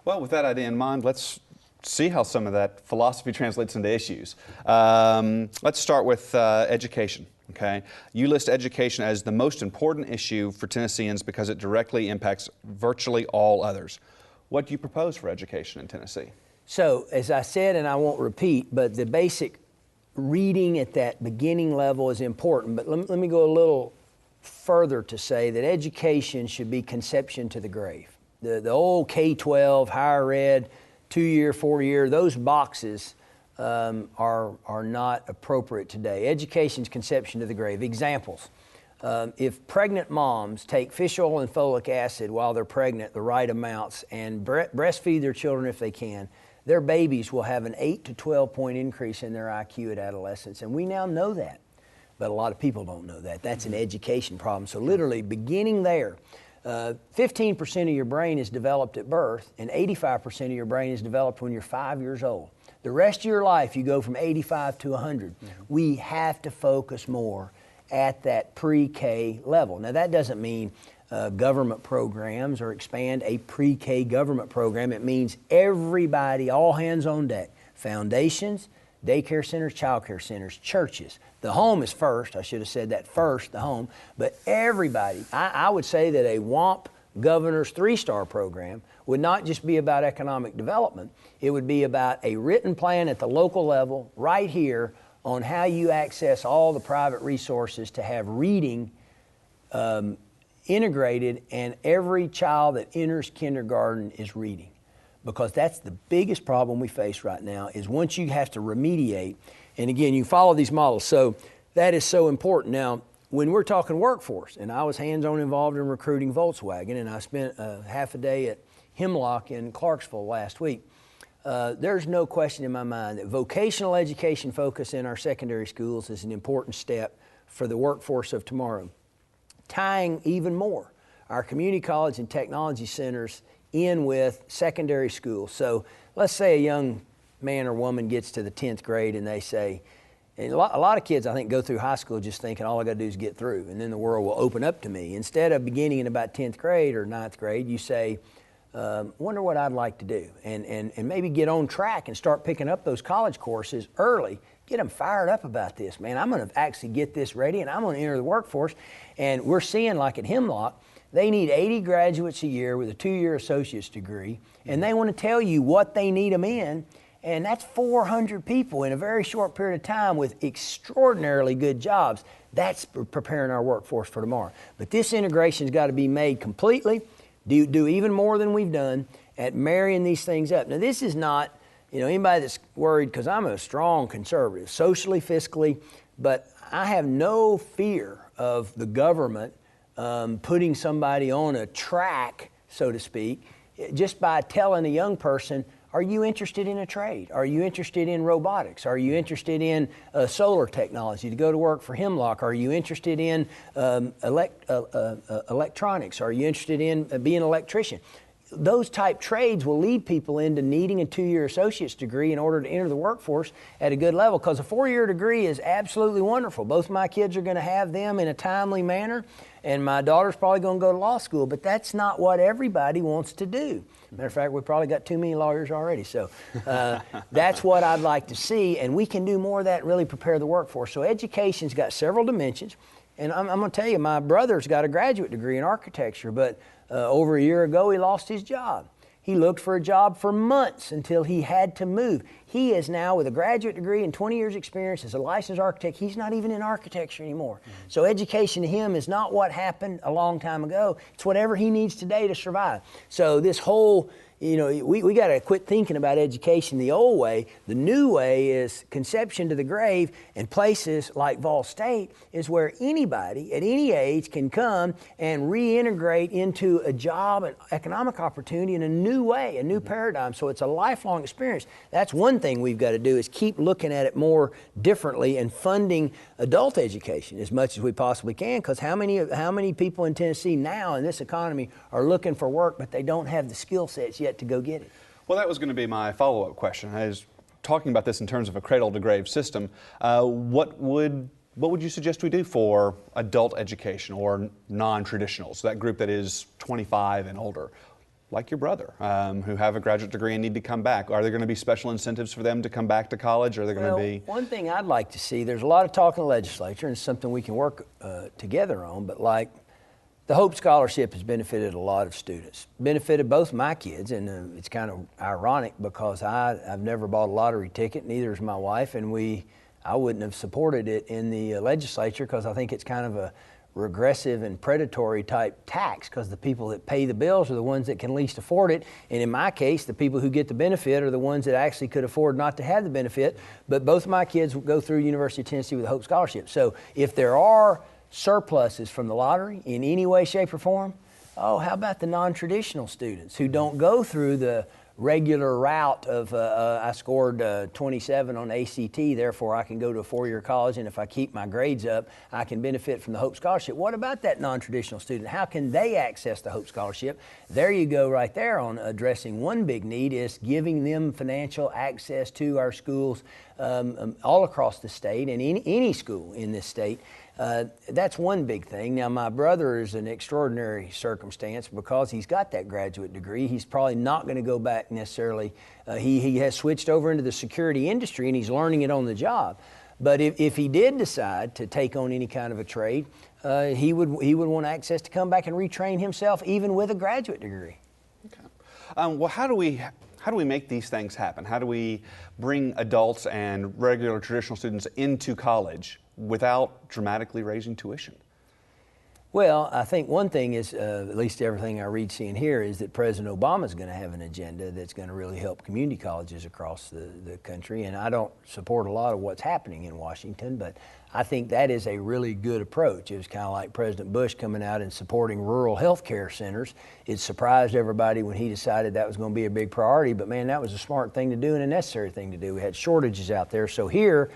Well, with that idea in mind, let's see how some of that philosophy translates into issues. Let's start with education. Okay, you list education as the most important issue for Tennesseans because it directly impacts virtually all others. What do you propose for education in Tennessee? So, as I said, and I won't repeat, but the basic reading at that beginning level is important. But let me go a little further to say that education should be conception to the grave. The old K-12, higher ed, 2-year, 4-year, those boxes are not appropriate today. Education's conception to the grave. Examples. If pregnant moms take fish oil and folic acid while they're pregnant, the right amounts, and breastfeed their children if they can, their babies will have an 8 to 12 point increase in their IQ at adolescence. And we now know that, but a lot of people don't know that. That's an education problem. So literally beginning there, 15% of your brain is developed at birth, and 85% of your brain is developed when you're 5 years old. The rest of your life, you go from 85 to 100. We have to focus more at that pre-K level. Now, that doesn't mean government programs or expand a pre-K government program. It means everybody, all hands on deck. Foundations, daycare centers, child care centers, churches. The home is first. I should have said that first, the home. But everybody, I would say that a Wamp Governor's 3-star program would not just be about economic development. It would be about a written plan at the local level right here on how you access all the private resources to have reading integrated, and every child that enters kindergarten is reading. Because that's the biggest problem we face right now is once you have to remediate, and again, you follow these models. So that is so important. Now, when we're talking workforce, and I was hands-on involved in recruiting Volkswagen, and I spent half a day at Hemlock in Clarksville last week, there's no question in my mind that vocational education focus in our secondary schools is an important step for the workforce of tomorrow. Tying even more our community college and technology centers in with secondary schools. So let's say a young man or woman gets to the 10th grade and they say, and a lot of kids I think go through high school just thinking all I got to do is get through and then the world will open up to me. Instead of beginning in about 10th grade or 9th grade, you say, wonder what I'd like to do, and maybe get on track and start picking up those college courses early. Get them fired up about this, man. I'm going to actually get this ready and I'm going to enter the workforce. And we're seeing, like at Hemlock, they need 80 graduates a year with a 2-year associate's degree, and they want to tell you what they need them in, and that's 400 people in a very short period of time with extraordinarily good jobs. That's preparing our workforce for tomorrow. But this integration's got to be made completely, do even more than we've done at marrying these things up. Now, this is not, anybody that's worried, because I'm a strong conservative, socially, fiscally, but I have no fear of the government putting somebody on a track, so to speak, just by telling a young person, are you interested in a trade? Are you interested in robotics? Are you interested in solar technology to go to work for Hemlock? Are you interested in electronics? Are you interested in being an electrician? Those type trades will lead people into needing a 2-year associate's degree in order to enter the workforce at a good level, because a 4-year degree is absolutely wonderful. Both my kids are going to have them in a timely manner, and my daughter's probably going to go to law school, but that's not what everybody wants to do. Matter of fact, we've probably got too many lawyers already, so that's what I'd like to see, and we can do more of that and really prepare the workforce. So education's got several dimensions, and I'm going to tell you, my brother's got a graduate degree in architecture, but over a year ago, he lost his job. He looked for a job for months until he had to move. He is now, with a graduate degree and 20 years experience as a licensed architect, he's not even in architecture anymore. So education to him is not what happened a long time ago. It's whatever he needs today to survive. So this whole, we got to quit thinking about education the old way. The new way is conception to the grave, and places like Vol State is where anybody at any age can come and reintegrate into a job and economic opportunity in a new way, a new paradigm. So it's a lifelong experience. That's one thing we've got to do, is keep looking at it more differently and funding adult education as much as we possibly can, because how many people in Tennessee now in this economy are looking for work, but they don't have the skill sets yet to go get it? Well, that was going to be my follow-up question. I was talking about this in terms of a cradle-to-grave system. What would you suggest we do for adult education or non-traditional, so that group that is 25 and older? like your brother, who have a graduate degree and need to come back? Are there going to be special incentives for them to come back to college? Or are there going to be? One thing I'd like to see, there's a lot of talk in the legislature, and it's something we can work together on, but like the Hope Scholarship has benefited a lot of students, benefited both my kids, and it's kind of ironic because I've never bought a lottery ticket, neither has my wife, and I wouldn't have supported it in the legislature because I think it's kind of a regressive and predatory type tax, because the people that pay the bills are the ones that can least afford it, and in my case the people who get the benefit are the ones that actually could afford not to have the benefit. But both of my kids go through University of Tennessee with a Hope Scholarship. So if there are surpluses from the lottery in any way, shape, or form, how about the non-traditional students who don't go through the regular route of I scored 27 on ACT, therefore I can go to a four-year college, and if I keep my grades up, I can benefit from the Hope Scholarship. What about that non-traditional student? How can they access the Hope Scholarship? There you go right there on addressing one big need, is giving them financial access to our schools all across the state, and any school in this state. That's one big thing. Now, my brother is an extraordinary circumstance because he's got that graduate degree. He's probably not going to go back necessarily. He has switched over into the security industry, and he's learning it on the job. But if he did decide to take on any kind of a trade, he would want access to come back and retrain himself, even with a graduate degree. Okay. Well, how do we make these things happen? How do we bring adults and regular traditional students into college without dramatically raising tuition? Well, I think one thing is, at least everything I read, see, and hear, is that President Obama is going to have an agenda that's going to really help community colleges across the country. And I don't support a lot of what's happening in Washington, but I think that is a really good approach. It was kind of like President Bush coming out and supporting rural health care centers. It surprised everybody when he decided that was going to be a big priority, but man, that was a smart thing to do and a necessary thing to do. We had shortages out there. So here,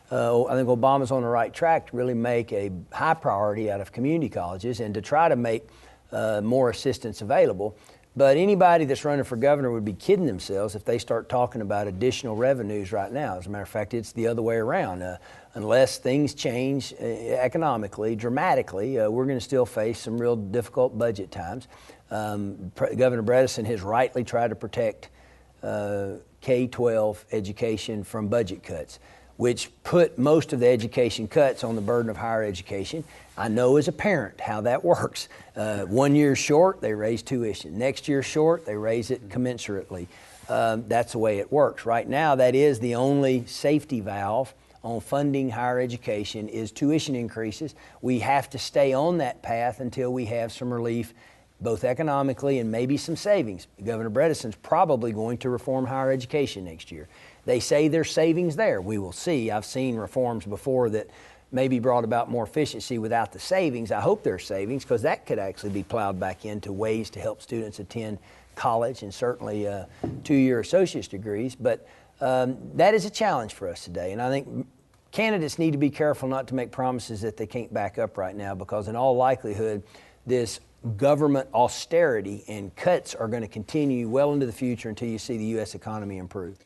I think Obama's on the right track to really make a high priority out of community colleges and to try to make more assistance available. But anybody that's running for governor would be kidding themselves if they start talking about additional revenues right now. As a matter of fact, it's the other way around. Unless things change economically dramatically, we're going to still face some real difficult budget times. Governor Bredesen has rightly tried to protect K-12 education from budget cuts, which put most of the education cuts on the burden of higher education. I know as a parent how that works. 1 year short, they raise tuition. Next year short, they raise it commensurately. That's the way it works. Right now, that is the only safety valve on funding higher education, is tuition increases. We have to stay on that path until we have some relief, both economically and maybe some savings. Governor Bredesen's probably going to reform higher education next year. They say there's savings there. We will see. I've seen reforms before that maybe brought about more efficiency without the savings. I hope there's savings, because that could actually be plowed back into ways to help students attend college, and certainly two-year associate's degrees. But that is a challenge for us today. And I think candidates need to be careful not to make promises that they can't back up right now, because in all likelihood, this government austerity and cuts are going to continue well into the future until you see the U.S. economy improve.